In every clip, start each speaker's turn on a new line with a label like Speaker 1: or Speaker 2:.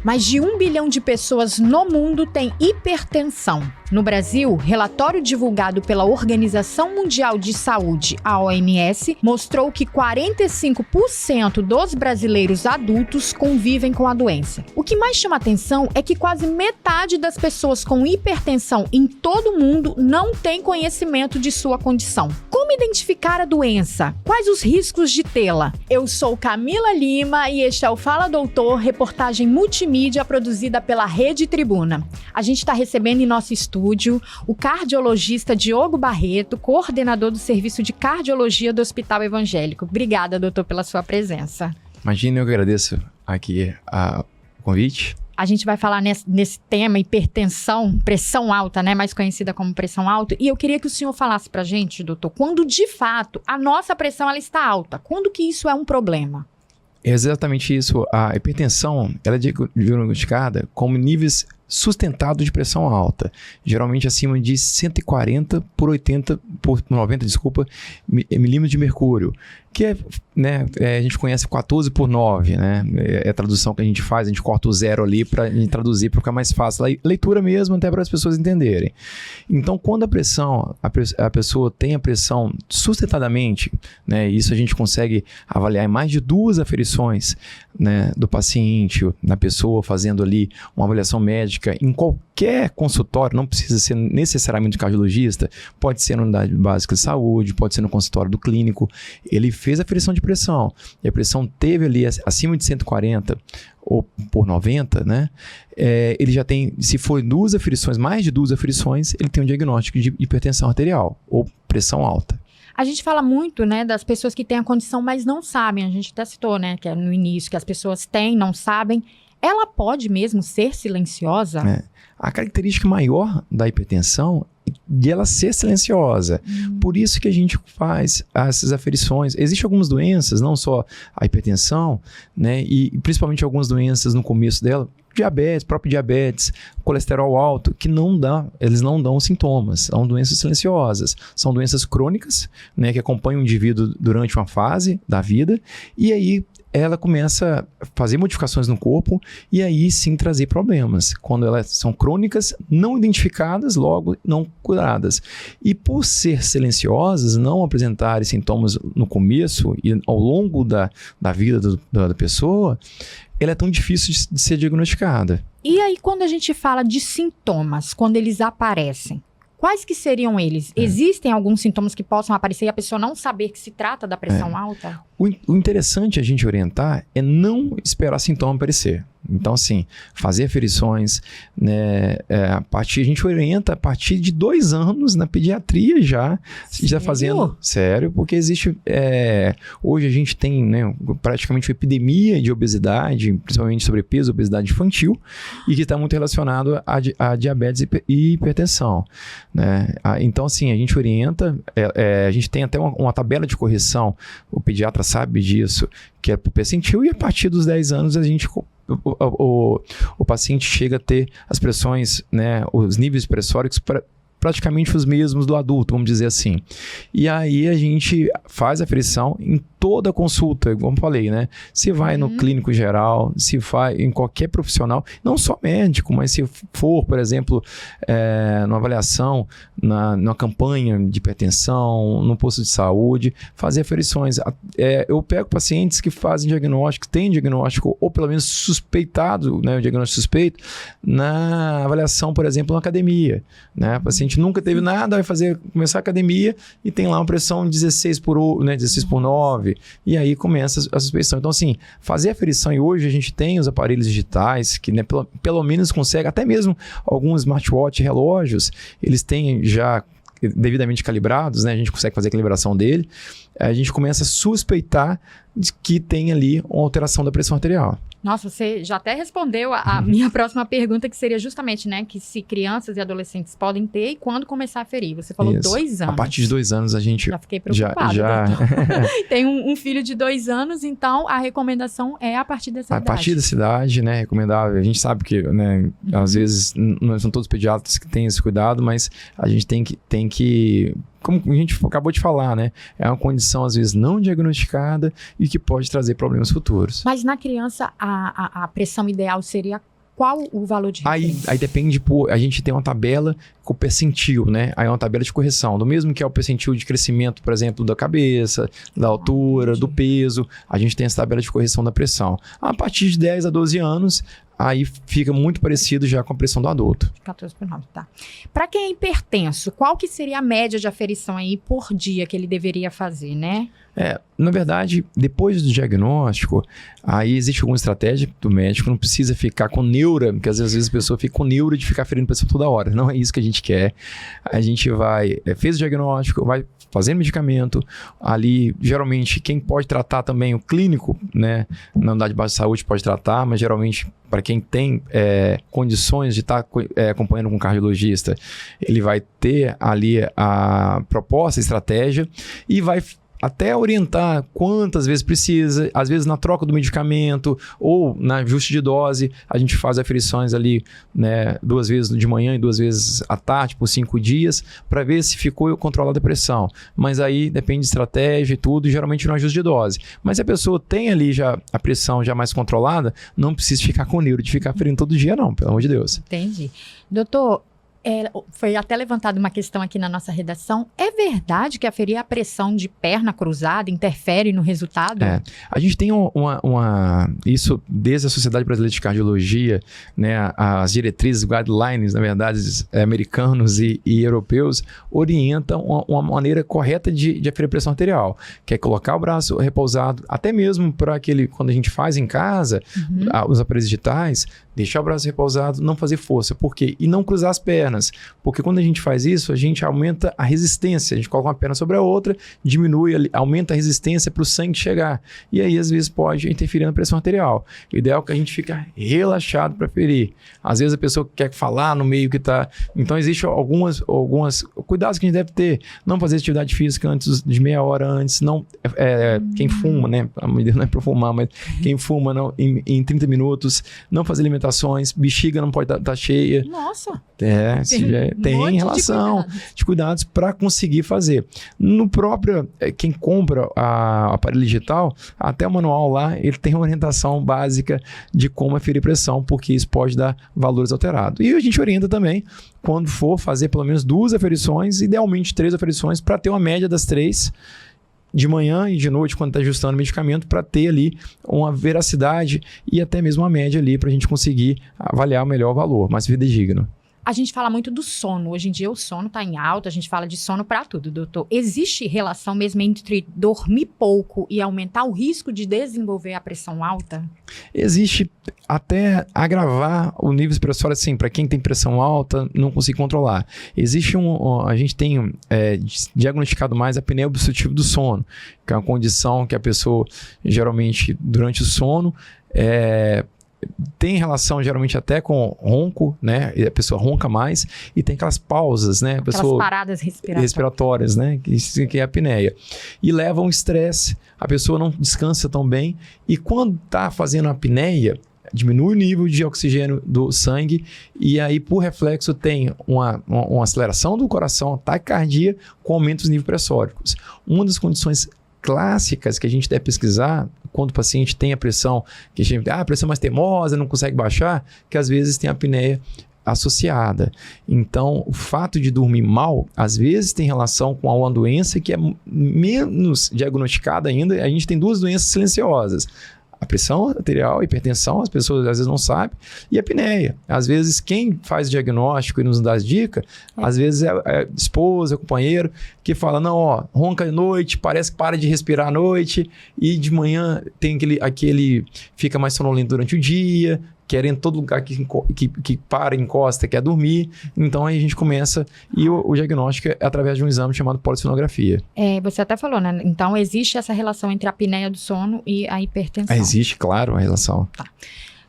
Speaker 1: Mais de 1 bilhão de pessoas no mundo têm hipertensão. No Brasil, relatório divulgado pela Organização Mundial de Saúde, a OMS, mostrou que 45% dos brasileiros adultos convivem com a doença. O que mais chama atenção é que quase metade das pessoas com hipertensão em todo o mundo não tem conhecimento de sua condição. Como identificar a doença? Quais os riscos de tê-la? Eu sou Camila Lima e este é o Fala Doutor, reportagem multimídia produzida pela Rede Tribuna. A gente está recebendo em nosso estúdio o cardiologista Diogo Barreto, coordenador do Serviço de Cardiologia do Hospital Evangélico. Obrigada, doutor, pela sua presença.
Speaker 2: Imagina, eu agradeço aqui o convite.
Speaker 1: A gente vai falar nesse tema, hipertensão, pressão alta, né? Mais conhecida como pressão alta. E eu queria que o senhor falasse pra gente, doutor, quando de fato a nossa pressão ela está alta. Quando que isso é um problema?
Speaker 2: É exatamente isso. A hipertensão ela é diagnosticada como níveis sustentados de pressão alta, geralmente acima de 140 por 90 milímetros de mercúrio, que a gente conhece 14 por 9, né? É a tradução que a gente faz, a gente corta o zero ali para traduzir, para ficar mais fácil. Leitura mesmo, até para as pessoas entenderem. Então, quando a pessoa tem a pressão sustentadamente, né? Isso a gente consegue avaliar em mais de 2 aferições, né, do paciente, na pessoa, fazendo ali uma avaliação médica em qualquer consultório, não precisa ser necessariamente cardiologista, pode ser na unidade básica de saúde, pode ser no consultório do clínico. Ele fez a aferição de pressão e a pressão teve ali acima de 140 ou por 90, né? Ele já tem, se for mais de 2 aferições, ele tem um diagnóstico de hipertensão arterial ou pressão alta.
Speaker 1: A gente fala muito, né, das pessoas que têm a condição, mas não sabem. A gente até citou, né, que é no início, que as pessoas têm, não sabem. Ela pode mesmo ser silenciosa?
Speaker 2: A característica maior da hipertensão é de ela ser silenciosa. Por isso que a gente faz essas aferições. Existem algumas doenças, não só a hipertensão, né, e principalmente algumas doenças no começo dela, próprio diabetes, colesterol alto, que eles não dão sintomas, são doenças silenciosas, são doenças crônicas, né, que acompanham o indivíduo durante uma fase da vida, e aí ela começa a fazer modificações no corpo e aí sim trazer problemas, quando elas são crônicas, não identificadas, logo não curadas. E por ser silenciosas, não apresentarem sintomas no começo e ao longo da vida da pessoa, ela é tão difícil de ser diagnosticada.
Speaker 1: E aí, quando a gente fala de sintomas, quando eles aparecem, quais que seriam eles? Existem alguns sintomas que possam aparecer e a pessoa não saber que se trata da pressão alta?
Speaker 2: O interessante a gente orientar é não esperar sintoma aparecer. Então, assim, fazer aferições, né, a gente orienta a partir de 2 anos na pediatria já fazendo. Sério, porque existe. Hoje a gente tem, né, praticamente uma epidemia de obesidade, principalmente sobrepeso, obesidade infantil, e que está muito relacionado a diabetes e hipertensão. Né? Então, assim, a gente orienta, a gente tem até uma tabela de correção, o pediatra sabe disso, que é para o percentil, e a partir dos 10 anos o paciente chega a ter as pressões, né, os níveis pressóricos praticamente os mesmos do adulto, vamos dizer assim. E aí a gente faz a aferição em toda a consulta, como falei, né? Se vai no clínico geral, se vai em qualquer profissional, não só médico, mas se for, por exemplo, numa avaliação, numa campanha de hipertensão, no posto de saúde, fazer aferições. Eu pego pacientes que fazem diagnóstico, têm diagnóstico, ou pelo menos suspeitado, né, o diagnóstico suspeito, na avaliação, por exemplo, na academia. Né? O paciente nunca teve nada, vai começar a academia e tem lá uma pressão 16 por 9, e aí começa a suspeição. Então, assim, fazer a aferição, e hoje a gente tem os aparelhos digitais que, né, pelo menos consegue, até mesmo alguns smartwatch, relógios, eles têm já devidamente calibrados, né? A gente consegue fazer a calibração dele, a gente começa a suspeitar de que tem ali uma alteração da pressão arterial.
Speaker 1: Nossa, você já até respondeu a minha próxima pergunta, que seria justamente, né, que se crianças e adolescentes podem ter e quando começar a ferir. Você falou 2 anos.
Speaker 2: A partir de 2 anos a gente...
Speaker 1: Já fiquei preocupada. Tem um filho de 2 anos, então a recomendação é a partir dessa idade. A
Speaker 2: partir dessa idade, né, recomendável. A gente sabe que, né, às vezes não são todos pediatras que têm esse cuidado, mas a gente tem que como a gente acabou de falar, né? É uma condição, às vezes, não diagnosticada e que pode trazer problemas futuros.
Speaker 1: Mas na criança, a pressão ideal seria qual o valor de referência?
Speaker 2: Aí depende, a gente tem uma tabela com o percentil, né? Aí é uma tabela de correção. Do mesmo que é o percentil de crescimento, por exemplo, da cabeça, da altura, do peso, a gente tem essa tabela de correção da pressão. A partir de 10 a 12 anos, aí fica muito parecido já com a pressão do adulto.
Speaker 1: 14 por 9, tá. Para quem é hipertenso, qual que seria a média de aferição aí por dia que ele deveria fazer, né?
Speaker 2: Na verdade, depois do diagnóstico, aí existe alguma estratégia do médico, não precisa ficar com neura, porque às vezes a pessoa fica com neura de ficar ferindo a pessoa toda hora. Não é isso que a gente quer. A gente fez o diagnóstico, vai fazendo medicamento. Ali, geralmente, quem pode tratar também, o clínico, né, na unidade básica de saúde pode tratar, mas geralmente, para quem tem condições de estar acompanhando com um cardiologista, ele vai ter ali a proposta, a estratégia e vai até orientar quantas vezes precisa, às vezes na troca do medicamento ou na ajuste de dose, a gente faz aferições ali, né, 2 vezes de manhã e 2 vezes à tarde por 5 dias, para ver se ficou controlada a pressão. Mas aí depende de estratégia e tudo, e geralmente no ajuste de dose. Mas se a pessoa tem ali já a pressão já mais controlada, não precisa ficar com neuro de ficar aferindo todo dia não, pelo amor de Deus.
Speaker 1: Entendi. Doutor, foi até levantada uma questão aqui na nossa redação. É verdade que aferir a pressão de perna cruzada interfere no resultado?
Speaker 2: A gente tem isso desde a Sociedade Brasileira de Cardiologia, né, as diretrizes, guidelines, na verdade, americanos e europeus, orientam uma maneira correta de aferir a pressão arterial, que é colocar o braço repousado, até mesmo para quando a gente faz em casa, os aparelhos digitais, deixar o braço repousado, não fazer força. Por quê? E não cruzar as pernas. Porque quando a gente faz isso, a gente aumenta a resistência. A gente coloca uma perna sobre a outra, diminui, aumenta a resistência para o sangue chegar. E aí, às vezes, pode interferir na pressão arterial. O ideal é que a gente fique relaxado para ferir. Às vezes, a pessoa quer falar no meio que está... Então, existem algumas cuidados que a gente deve ter. Não fazer atividade física antes de meia hora antes. Não, quem fuma, né? A medida não é para fumar, mas quem fuma não, em 30 minutos. Não fazer alimentações. Bexiga não pode estar cheia.
Speaker 1: Nossa!
Speaker 2: Tem relação de cuidados para conseguir fazer. No próprio, quem compra o aparelho digital, até o manual lá, ele tem uma orientação básica de como aferir pressão, porque isso pode dar valores alterados. E a gente orienta também, quando for fazer pelo menos 2 aferições, idealmente 3 aferições, para ter uma média das 3 de manhã e de noite, quando está ajustando o medicamento, para ter ali uma veracidade e até mesmo uma média ali para a gente conseguir avaliar o melhor valor, mais fidedigno.
Speaker 1: A gente fala muito do sono. Hoje em dia o sono está em alta, a gente fala de sono para tudo, doutor. Existe relação mesmo entre dormir pouco e aumentar o risco de desenvolver a pressão alta? Existe,
Speaker 2: até agravar o nível expressório, assim, para quem tem pressão alta, não conseguir controlar. Existe a gente tem diagnosticado mais a apneia obstrutiva do sono, que é uma condição que a pessoa, geralmente, durante o sono, tem relação geralmente até com ronco, né? A pessoa ronca mais e tem aquelas pausas, né? A pessoa,
Speaker 1: aquelas paradas
Speaker 2: respiratórias, né? Que é a apneia. E leva a um estresse, a pessoa não descansa tão bem e quando está fazendo a apneia, diminui o nível de oxigênio do sangue e aí, por reflexo, tem uma aceleração do coração, taquicardia com aumento dos níveis pressóricos. Uma das condições clássicas que a gente deve pesquisar quando o paciente tem a pressão, que a gente a pressão mais teimosa, não consegue baixar, que às vezes tem a apneia associada. Então, o fato de dormir mal, às vezes tem relação com uma doença que é menos diagnosticada ainda. A gente tem 2 doenças silenciosas. A pressão arterial, a hipertensão, as pessoas às vezes não sabem, e a apneia. Às vezes, quem faz o diagnóstico e nos dá as dicas, às vezes é a esposa, é o companheiro, que fala, não, ronca de noite, parece que para de respirar à noite, e de manhã tem aquele fica mais sonolento durante o dia, querendo todo lugar que para, encosta, quer dormir. Então, aí a gente começa, e o diagnóstico é através de um exame chamado polissonografia.
Speaker 1: Você até falou, né? Então, existe essa relação entre a apneia do sono e a hipertensão.
Speaker 2: Existe, claro, a relação.
Speaker 1: Tá.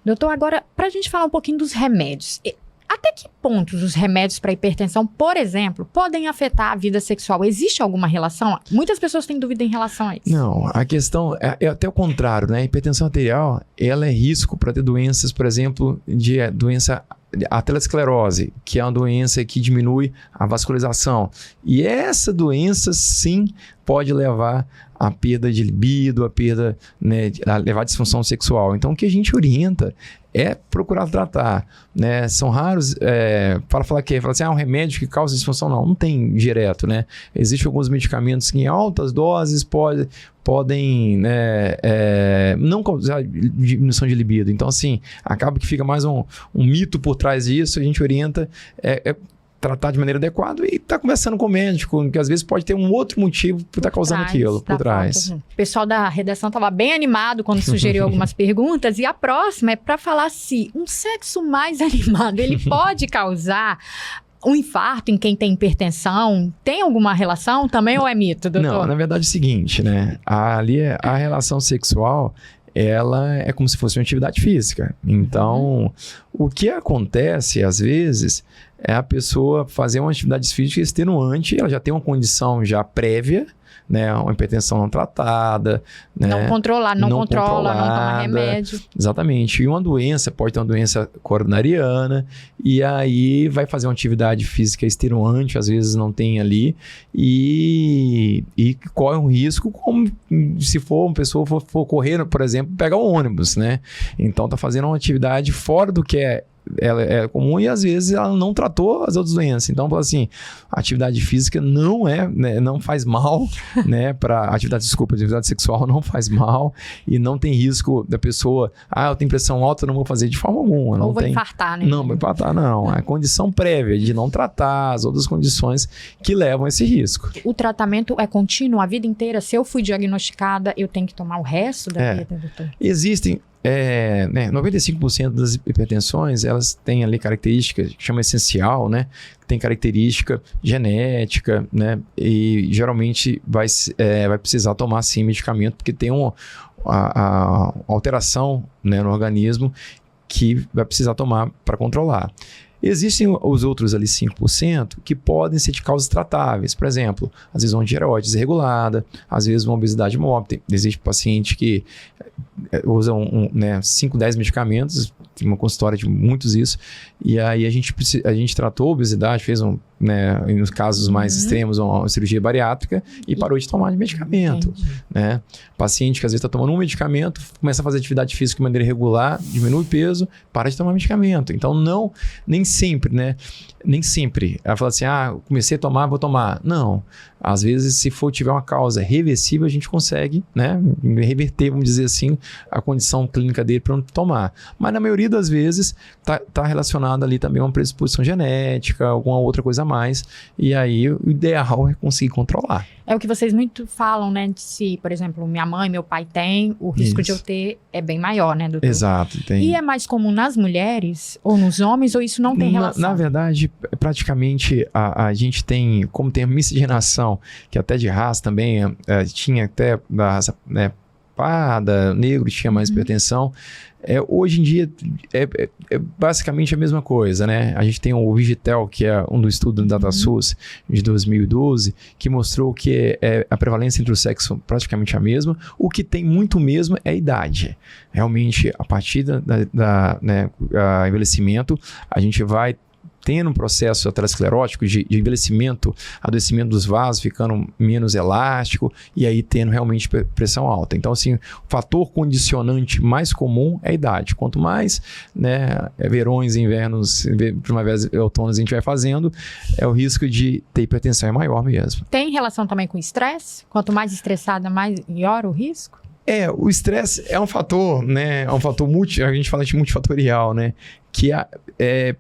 Speaker 1: Doutor, agora, para a gente falar um pouquinho dos remédios. Até que pontos os remédios para hipertensão, por exemplo, podem afetar a vida sexual? Existe alguma relação? Muitas pessoas têm dúvida em relação a isso.
Speaker 2: Não, a questão é até o contrário, né? A hipertensão arterial, ela é risco para ter doenças, por exemplo, de doença aterosclerose, que é uma doença que diminui a vascularização. E essa doença, sim, pode levar a perda de libido, a perda, né, a levar à disfunção sexual. Então, o que a gente orienta é procurar tratar, né? São raros, para falar que fala assim, um remédio que causa disfunção, não tem direto, né? Existem alguns medicamentos que em altas doses podem né, não causar diminuição de libido. Então, assim, acaba que fica mais um mito por trás disso, a gente orienta tratar de maneira adequada e tá conversando com o médico, que às vezes pode ter um outro motivo por estar causando aquilo, por trás.
Speaker 1: O pessoal da redação estava bem animado quando sugeriu algumas perguntas, e a próxima é para falar se um sexo mais animado, ele pode causar um infarto em quem tem hipertensão? Tem alguma relação também ou é mito, doutor?
Speaker 2: Não, na verdade é o seguinte, né? Ali a relação sexual, ela é como se fosse uma atividade física. Então, o que acontece, às vezes, é a pessoa fazer uma atividade física extenuante, ela já tem uma condição já prévia, né, uma hipertensão não tratada, né,
Speaker 1: não controla, não toma remédio.
Speaker 2: Exatamente. E uma doença, pode ter uma doença coronariana, e aí vai fazer uma atividade física extenuante, às vezes não tem ali, e corre um risco, como se for uma pessoa for correr, por exemplo, pegar um ônibus, né? Então tá fazendo uma atividade fora do que ela é comum, e às vezes ela não tratou as outras doenças. Então, assim, a atividade física não faz mal, né? Atividade sexual não faz mal, e não tem risco da pessoa, eu tenho pressão alta, não vou fazer de forma alguma.
Speaker 1: Ou vou infartar, né?
Speaker 2: Não, vou infartar, não. É a condição prévia de não tratar as outras condições que levam a esse risco.
Speaker 1: O tratamento é contínuo a vida inteira? Se eu fui diagnosticada, eu tenho que tomar o resto da vida, doutor?
Speaker 2: Existem 95% das hipertensões, elas têm ali características que chama essencial, né? Tem característica genética, né? E geralmente vai precisar tomar sim medicamento, porque tem a alteração, né, no organismo que vai precisar tomar para controlar. Existem os outros ali 5% que podem ser de causas tratáveis. Por exemplo, às vezes uma tireoide desregulada, às vezes uma obesidade mórbida. Existe paciente que usa 5, 10 medicamentos, tem uma consultória de muitos isso, e aí a gente tratou a obesidade, fez nos casos mais extremos, uma cirurgia bariátrica e parou de tomar de medicamento. Né? Paciente que às vezes está tomando um medicamento, começa a fazer atividade física de maneira regular, diminui o peso, para de tomar medicamento. Então, nem sempre, né? Nem sempre. Ela fala assim, comecei a tomar, vou tomar. Não. Às vezes, se tiver uma causa reversível, a gente consegue, né, reverter, vamos dizer assim, a condição clínica dele para não tomar. Mas na maioria das vezes, tá relacionado ali também a uma predisposição genética, alguma outra coisa a mais. E aí, o ideal é conseguir controlar.
Speaker 1: É o que vocês muito falam, né? De se, por exemplo, minha mãe, meu pai tem, o risco de eu ter é bem maior, né, doutor?
Speaker 2: Exato. Tem.
Speaker 1: E é mais comum nas mulheres ou nos homens, ou isso não tem relação?
Speaker 2: Na verdade, praticamente a gente tem, como tem a miscigenação, que até de raça também tinha até da raça parda, negro tinha mais hipertensão. Hoje em dia é basicamente a mesma coisa, né? A gente tem o Vigitel, que é um do estudo do DataSUS de 2012, que mostrou que a prevalência entre o sexo praticamente a mesma. O que tem muito mesmo é a idade. Realmente, a partir do envelhecimento, a gente vai tendo um processo aterosclerótico de envelhecimento, adoecimento dos vasos, ficando menos elástico, e aí tendo realmente pressão alta. Então, assim, o fator condicionante mais comum é a idade. Quanto mais, né, verões, invernos, primaveras e outonos a gente vai fazendo, o risco de ter hipertensão é maior mesmo.
Speaker 1: Tem relação também com o estresse? Quanto mais estressada, maior o risco?
Speaker 2: O estresse é um fator, né? É um fator a gente fala de multifatorial, né? Que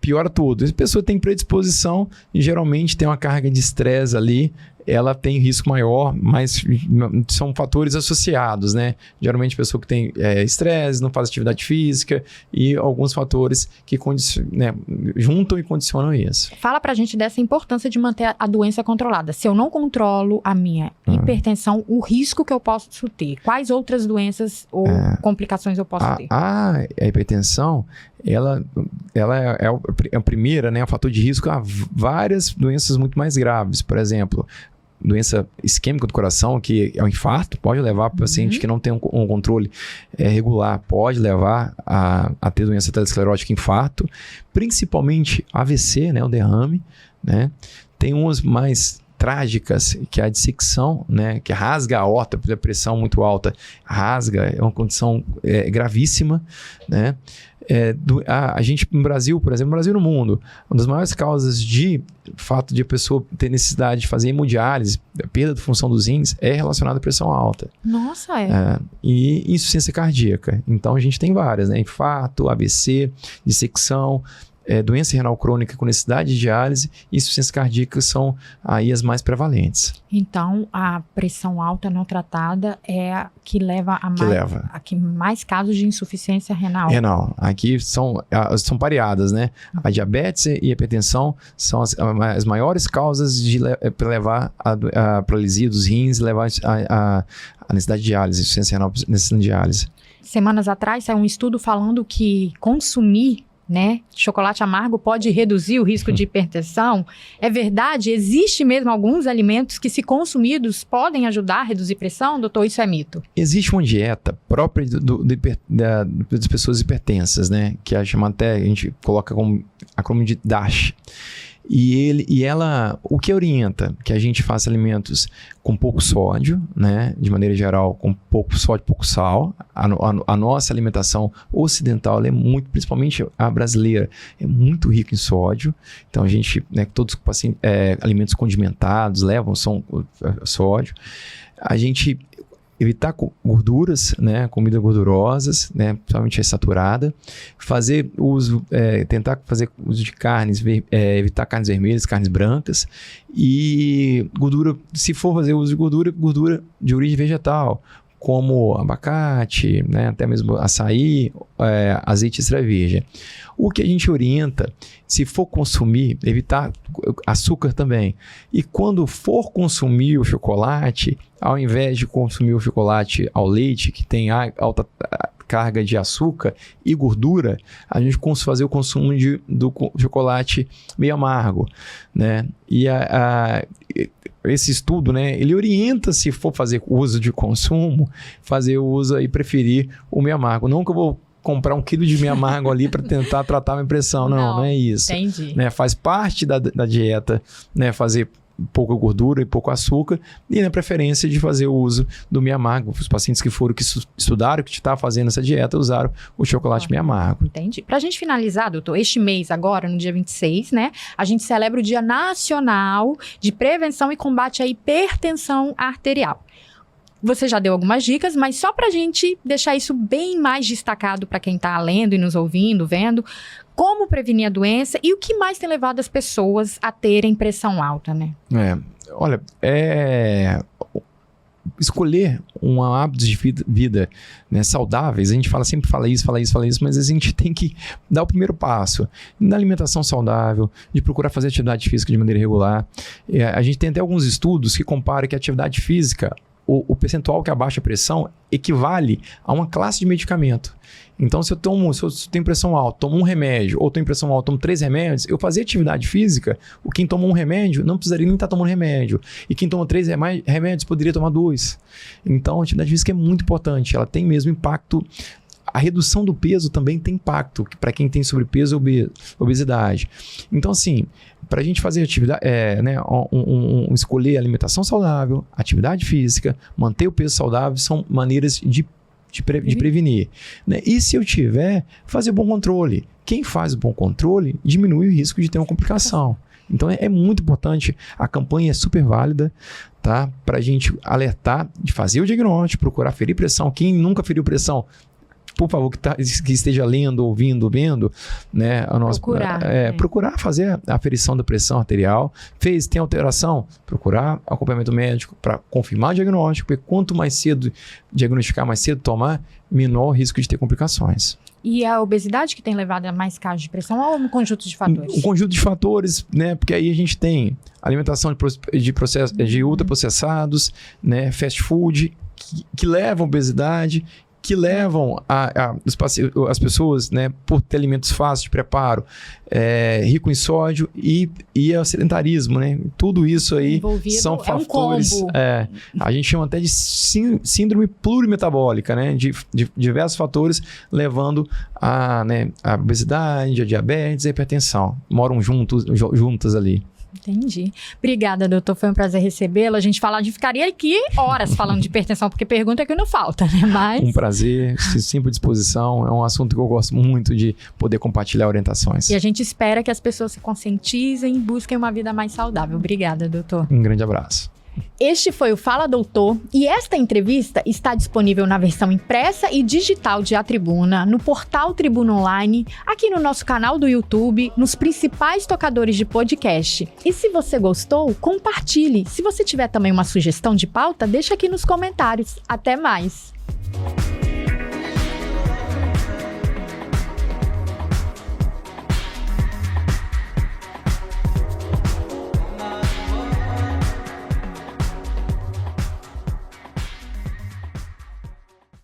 Speaker 2: piora tudo. Se a pessoa tem predisposição e geralmente tem uma carga de estresse ali, ela tem risco maior, mas são fatores associados, né? Geralmente a pessoa que tem estresse, não faz atividade física e alguns fatores que juntam e condicionam isso.
Speaker 1: Fala pra gente dessa importância de manter a doença controlada. Se eu não controlo a minha hipertensão, o risco que eu posso ter? Quais outras doenças ou complicações eu posso ter?
Speaker 2: A hipertensão, ela é a primeira, né? O fator de risco a várias doenças muito mais graves. Por exemplo, doença isquêmica do coração, que é um infarto, pode levar para o paciente que não tem um controle regular, pode levar a ter doença aterosclerótica, infarto, principalmente AVC, né, o derrame, né? Tem umas mais trágicas, que é a dissecção, né, que rasga a aorta, a pressão muito alta, rasga, é uma condição gravíssima, né? A gente no Brasil, por exemplo, no Brasil e no mundo, uma das maiores causas de fato de a pessoa ter necessidade de fazer hemodiálise, a perda de função dos rins, é relacionada à pressão alta.
Speaker 1: Nossa,
Speaker 2: e insuficiência cardíaca. Então a gente tem várias, né? Infarto, AVC, dissecção, doença renal crônica com necessidade de diálise e insuficiência cardíaca são aí as mais prevalentes.
Speaker 1: Então, a pressão alta não tratada é a que leva a mais casos de insuficiência renal.
Speaker 2: Renal. Aqui são pareadas, né? A diabetes e a hipertensão são as maiores causas de levar a paralisia dos rins, levar a necessidade de diálise, insuficiência renal necessitando de diálise.
Speaker 1: Semanas atrás, saiu um estudo falando que consumir, né, chocolate amargo pode reduzir o risco de hipertensão. É verdade? Existe mesmo alguns alimentos que, se consumidos, podem ajudar a reduzir pressão? Doutor, isso é mito?
Speaker 2: Existe uma dieta própria das pessoas hipertensas, né, que é chamada até, a gente coloca como acrônimo de DASH. E ela, o que orienta? Que a gente faça alimentos com pouco sódio, né? De maneira geral, com pouco sódio, pouco sal. A nossa alimentação ocidental, ela é muito, principalmente a brasileira, é muito rica em sódio. Então a gente, né, todos os alimentos condimentados levam sódio. A gente evitar gorduras, né, comida gordurosas, né, principalmente a saturada, tentar fazer uso de carnes, evitar carnes vermelhas, carnes brancas e gordura, se for fazer uso de gordura de origem vegetal, como abacate, né, até mesmo açaí, azeite extra virgem. O que a gente orienta, se for consumir, evitar açúcar também. E quando for consumir o chocolate, ao invés de consumir o chocolate ao leite, que tem alta carga de açúcar e gordura, a gente fazer o consumo do chocolate meio amargo, né? E esse estudo, né, ele orienta, se for fazer uso de consumo, fazer uso e preferir o meio amargo. Não que eu vou comprar 1 quilo de meio amargo ali para tentar tratar a minha pressão. Não é isso.
Speaker 1: Entendi.
Speaker 2: Né, faz parte da dieta, né, fazer pouca gordura e pouco açúcar, e na preferência de fazer o uso do meio amargo. Os pacientes que estudaram, que estavam fazendo essa dieta, usaram o chocolate meio amargo.
Speaker 1: Entendi. Pra gente finalizar, doutor, este mês agora, no dia 26, né, a gente celebra o Dia Nacional de Prevenção e Combate à Hipertensão Arterial. Você já deu algumas dicas, mas só pra gente deixar isso bem mais destacado para quem tá lendo e nos ouvindo, vendo, como prevenir a doença e o que mais tem levado as pessoas a terem pressão alta, né?
Speaker 2: Olha, escolher um hábito de vida, né, saudáveis, a gente sempre fala isso, mas a gente tem que dar o primeiro passo na alimentação saudável, de procurar fazer atividade física de maneira regular. A gente tem até alguns estudos que comparam que a atividade física, o percentual que abaixa a pressão equivale a uma classe de medicamento. Então, se eu tenho pressão alta, tomo um remédio, ou tenho pressão alta, tomo 3 remédios, eu fazer atividade física, quem toma um remédio não precisaria nem estar tomando remédio. E quem toma 3 remédios poderia tomar 2. Então, a atividade física é muito importante, ela tem mesmo impacto. A redução do peso também tem impacto para quem tem sobrepeso ou obesidade. Então, assim, para a gente fazer atividade, escolher alimentação saudável, atividade física, manter o peso saudável, são maneiras de prevenir. Né? E se eu tiver, fazer bom controle. Quem faz o bom controle diminui o risco de ter uma complicação. Então é muito importante, a campanha é super válida, tá? Para a gente alertar, de fazer o diagnóstico, procurar ferir pressão. Quem nunca feriu pressão, por favor, que esteja lendo, ouvindo, vendo, né, procurar fazer a aferição da pressão arterial. Tem alteração? Procurar acompanhamento médico para confirmar o diagnóstico, porque quanto mais cedo diagnosticar, mais cedo tomar, menor o risco de ter complicações.
Speaker 1: E a obesidade que tem levado a mais casos de pressão ou um conjunto de fatores?
Speaker 2: Um conjunto de fatores, né? Porque aí a gente tem alimentação de ultraprocessados, né? Fast food, que levam à obesidade, que levam as pessoas, né, por ter alimentos fáceis de preparo, rico em sódio e ao sedentarismo, né? Tudo isso aí são fatores. A gente chama até de síndrome plurimetabólica, né? De diversos fatores levando a obesidade, a diabetes e a hipertensão. Moram juntas ali.
Speaker 1: Entendi. Obrigada, doutor. Foi um prazer recebê-lo. A gente ficaria aqui horas falando de hipertensão, porque pergunta que não falta, né? Mas...
Speaker 2: Um prazer, sempre à disposição. É um assunto que eu gosto muito de poder compartilhar orientações.
Speaker 1: E a gente espera que as pessoas se conscientizem e busquem uma vida mais saudável. Obrigada, doutor.
Speaker 2: Um grande abraço.
Speaker 1: Este foi o Fala Doutor e esta entrevista está disponível na versão impressa e digital de A Tribuna, no portal Tribuna Online, aqui no nosso canal do YouTube, nos principais tocadores de podcast. E se você gostou, compartilhe. Se você tiver também uma sugestão de pauta, deixa aqui nos comentários. Até mais!